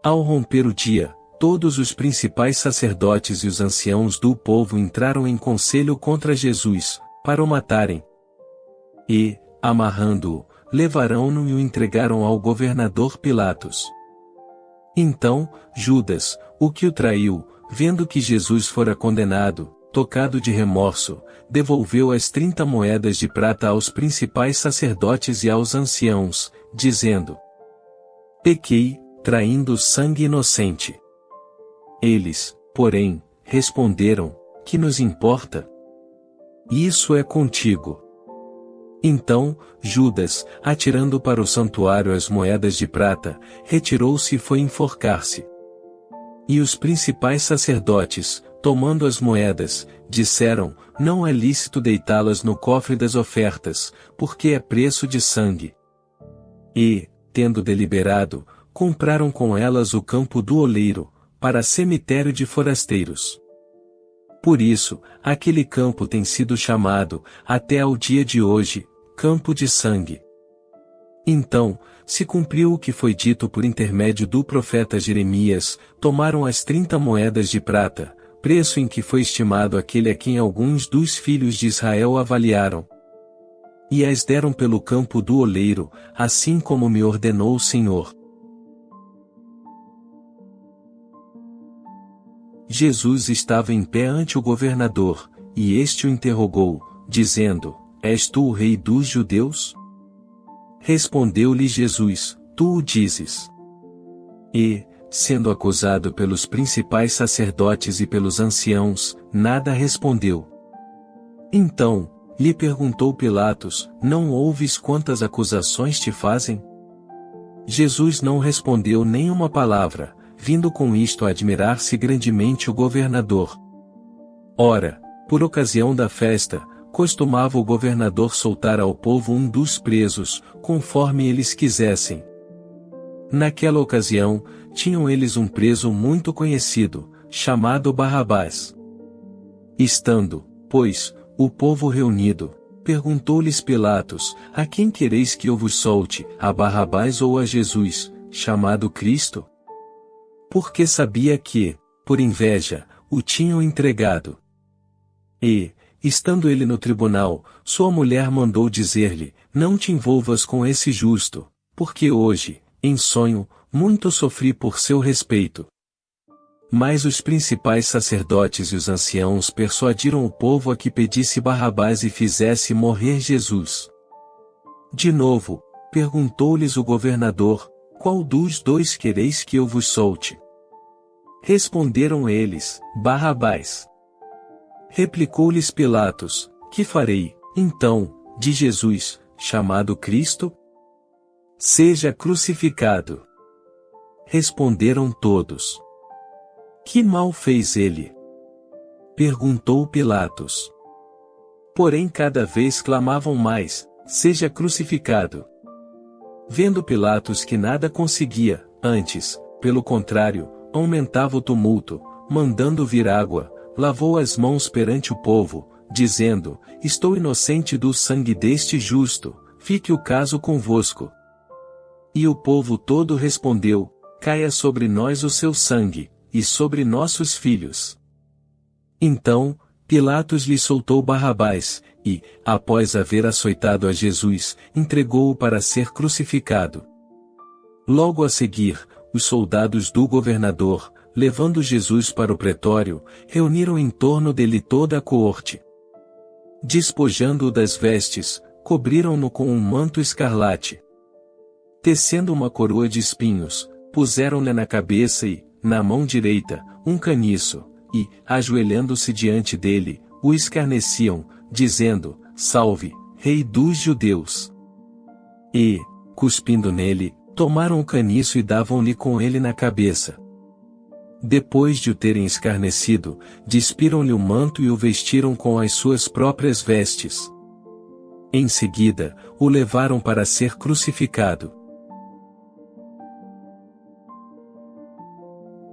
Ao romper o dia, todos os principais sacerdotes e os anciãos do povo entraram em conselho contra Jesus, para o matarem. E, amarrando-o, levaram-no e o entregaram ao governador Pilatos. Então, Judas, o que o traiu, vendo que Jesus fora condenado, tocado de remorso, devolveu as 30 moedas de prata aos principais sacerdotes e aos anciãos, dizendo: pequei, traindo sangue inocente. Eles, porém, responderam: que nos importa? Isso é contigo. Então, Judas, atirando para o santuário as moedas de prata, retirou-se e foi enforcar-se. E os principais sacerdotes, tomando as moedas, disseram: não é lícito deitá-las no cofre das ofertas, porque é preço de sangue. E, tendo deliberado, compraram com elas o campo do oleiro, para cemitério de forasteiros. Por isso, aquele campo tem sido chamado, até ao dia de hoje, Campo de Sangue. Então, se cumpriu o que foi dito por intermédio do profeta Jeremias, tomaram as 30 moedas de prata, preço em que foi estimado aquele a quem alguns dos filhos de Israel avaliaram. E as deram pelo campo do oleiro, assim como me ordenou o Senhor. Jesus estava em pé ante o governador, e este o interrogou, dizendo: és tu o rei dos judeus? Respondeu-lhe Jesus: tu o dizes. E, sendo acusado pelos principais sacerdotes e pelos anciãos, nada respondeu. Então, lhe perguntou Pilatos: não ouves quantas acusações te fazem? Jesus não respondeu nem uma palavra, vindo com isto a admirar-se grandemente o governador. Ora, por ocasião da festa, costumava o governador soltar ao povo um dos presos, conforme eles quisessem. Naquela ocasião, tinham eles um preso muito conhecido, chamado Barrabás. Estando, pois, o povo reunido, perguntou-lhes Pilatos: a quem quereis que eu vos solte, a Barrabás ou a Jesus, chamado Cristo? Porque sabia que, por inveja, o tinham entregado. E, estando ele no tribunal, sua mulher mandou dizer-lhe: não te envolvas com esse justo, porque hoje, em sonho, muito sofri por seu respeito. Mas os principais sacerdotes e os anciãos persuadiram o povo a que pedisse Barrabás e fizesse morrer Jesus. De novo, perguntou-lhes o governador: qual dos dois quereis que eu vos solte? Responderam eles: Barrabás. Replicou-lhes Pilatos: que farei, então, de Jesus, chamado Cristo? Seja crucificado. Responderam todos. Que mal fez ele? Perguntou Pilatos. Porém cada vez clamavam mais: seja crucificado. Vendo Pilatos que nada conseguia, antes, pelo contrário, aumentava o tumulto, mandando vir água, lavou as mãos perante o povo, dizendo: estou inocente do sangue deste justo, fique o caso convosco. E o povo todo respondeu: caia sobre nós o seu sangue, e sobre nossos filhos. Então, Pilatos lhe soltou Barrabás, e, após haver açoitado a Jesus, entregou-o para ser crucificado. Logo a seguir, os soldados do governador, levando Jesus para o pretório, reuniram em torno dele toda a coorte. Despojando-o das vestes, cobriram-no com um manto escarlate. Tecendo uma coroa de espinhos, puseram-lhe na cabeça e, na mão direita, um caniço, e, ajoelhando-se diante dele, o escarneciam, dizendo: salve, rei dos judeus. E, cuspindo nele, tomaram o caniço e davam-lhe com ele na cabeça. Depois de o terem escarnecido, despiram-lhe o manto e o vestiram com as suas próprias vestes. Em seguida, o levaram para ser crucificado.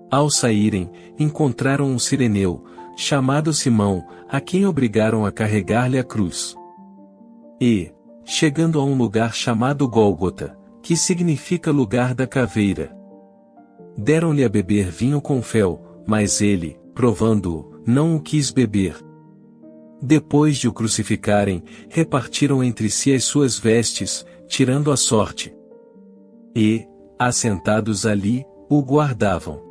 Ao saírem, encontraram um cireneu, chamado Simão, a quem obrigaram a carregar-lhe a cruz. E, chegando a um lugar chamado Gólgota, que significa lugar da caveira, Deram-lhe a beber vinho com fel, mas ele, provando-o, não o quis beber. Depois de o crucificarem, repartiram entre si as suas vestes, tirando a sorte. E, assentados ali, o guardavam.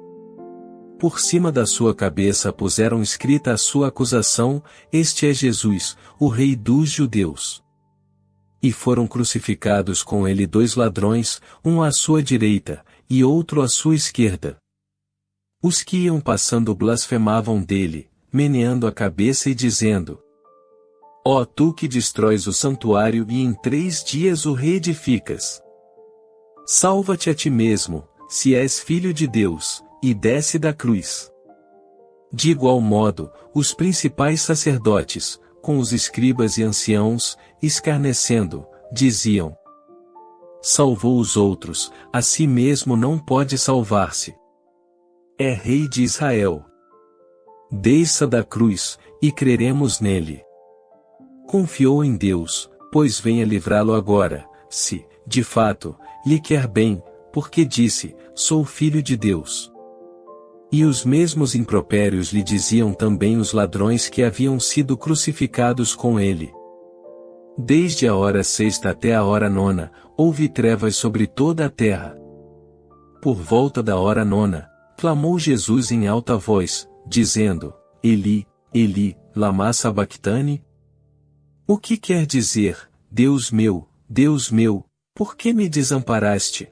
Por cima da sua cabeça puseram escrita a sua acusação: Este é Jesus, o Rei dos Judeus. E foram crucificados com ele 2 ladrões, um à sua direita, e outro à sua esquerda. Os que iam passando blasfemavam dele, meneando a cabeça e dizendo: Ó tu que destróis o santuário e em 3 dias o reedificas! Salva-te a ti mesmo, se és filho de Deus, e desce da cruz. De igual modo, os principais sacerdotes, com os escribas e anciãos, escarnecendo, diziam: Salvou os outros, a si mesmo não pode salvar-se. É Rei de Israel. Desça da cruz, e creremos nele. Confiou em Deus, pois venha livrá-lo agora, se, de fato, lhe quer bem, porque disse: Sou filho de Deus. E os mesmos impropérios lhe diziam também os ladrões que haviam sido crucificados com ele. Desde a hora 6ª até a hora 9ª, houve trevas sobre toda a terra. Por volta da hora 9ª, clamou Jesus em alta voz, dizendo: Eli, Eli, lama sabactani? O que quer dizer: Deus meu, por que me desamparaste?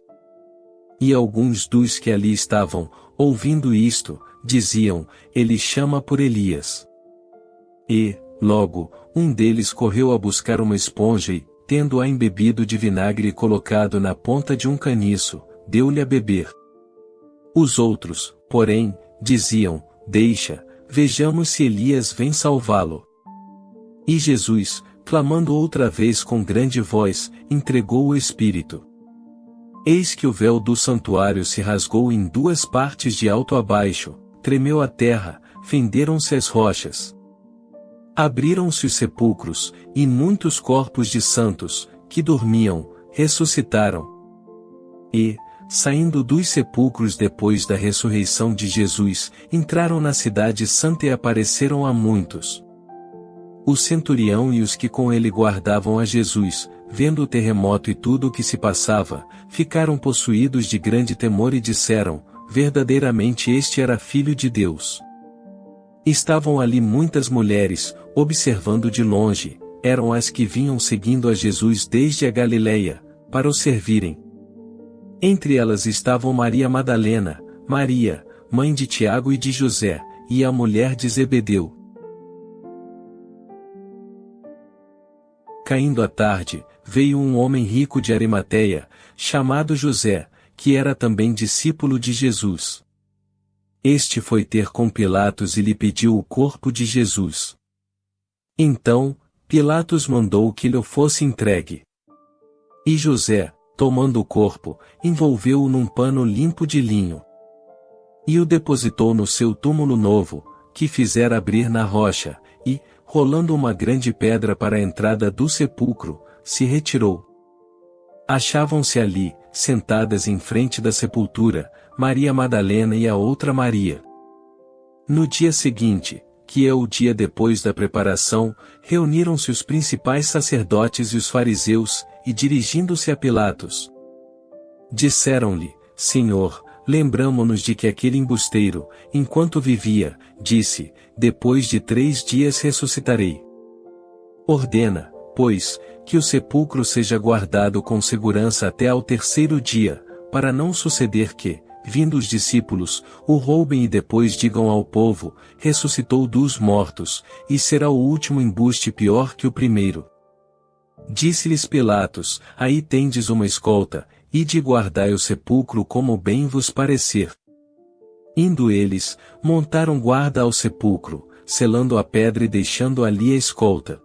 E alguns dos que ali estavam, ouvindo isto, diziam: Ele chama por Elias. E, logo, um deles correu a buscar uma esponja e, tendo-a embebido de vinagre e colocado na ponta de um caniço, deu-lhe a beber. Os outros, porém, diziam: Deixa, vejamos se Elias vem salvá-lo. E Jesus, clamando outra vez com grande voz, entregou o Espírito. Eis que o véu do santuário se rasgou em 2 partes de alto a baixo, tremeu a terra, fenderam-se as rochas. Abriram-se os sepulcros, e muitos corpos de santos, que dormiam, ressuscitaram. E, saindo dos sepulcros depois da ressurreição de Jesus, entraram na cidade santa e apareceram a muitos. O centurião e os que com ele guardavam a Jesus, vendo o terremoto e tudo o que se passava, ficaram possuídos de grande temor e disseram: Verdadeiramente este era Filho de Deus. Estavam ali muitas mulheres, observando de longe, eram as que vinham seguindo a Jesus desde a Galileia, para o servirem. Entre elas estavam Maria Madalena, Maria, mãe de Tiago e de José, e a mulher de Zebedeu. Caindo a tarde, veio um homem rico de Arimateia, chamado José, que era também discípulo de Jesus. Este foi ter com Pilatos e lhe pediu o corpo de Jesus. Então, Pilatos mandou que lhe fosse entregue. E José, tomando o corpo, envolveu-o num pano limpo de linho. E o depositou no seu túmulo novo, que fizera abrir na rocha, e, rolando uma grande pedra para a entrada do sepulcro, se retirou. Achavam-se ali, sentadas em frente da sepultura, Maria Madalena e a outra Maria. No dia seguinte, que é o dia depois da preparação, reuniram-se os principais sacerdotes e os fariseus, e dirigindo-se a Pilatos, disseram-lhe: Senhor, lembramo-nos de que aquele embusteiro, enquanto vivia, disse: Depois de 3 dias ressuscitarei. Ordena, pois, que o sepulcro seja guardado com segurança até ao 3º dia, para não suceder que, vindo os discípulos, o roubem e depois digam ao povo: ressuscitou dos mortos, e será o último embuste pior que o primeiro. Disse-lhes Pilatos: Aí tendes uma escolta, ide guardai o sepulcro como bem vos parecer. Indo eles, montaram guarda ao sepulcro, selando a pedra e deixando ali a escolta.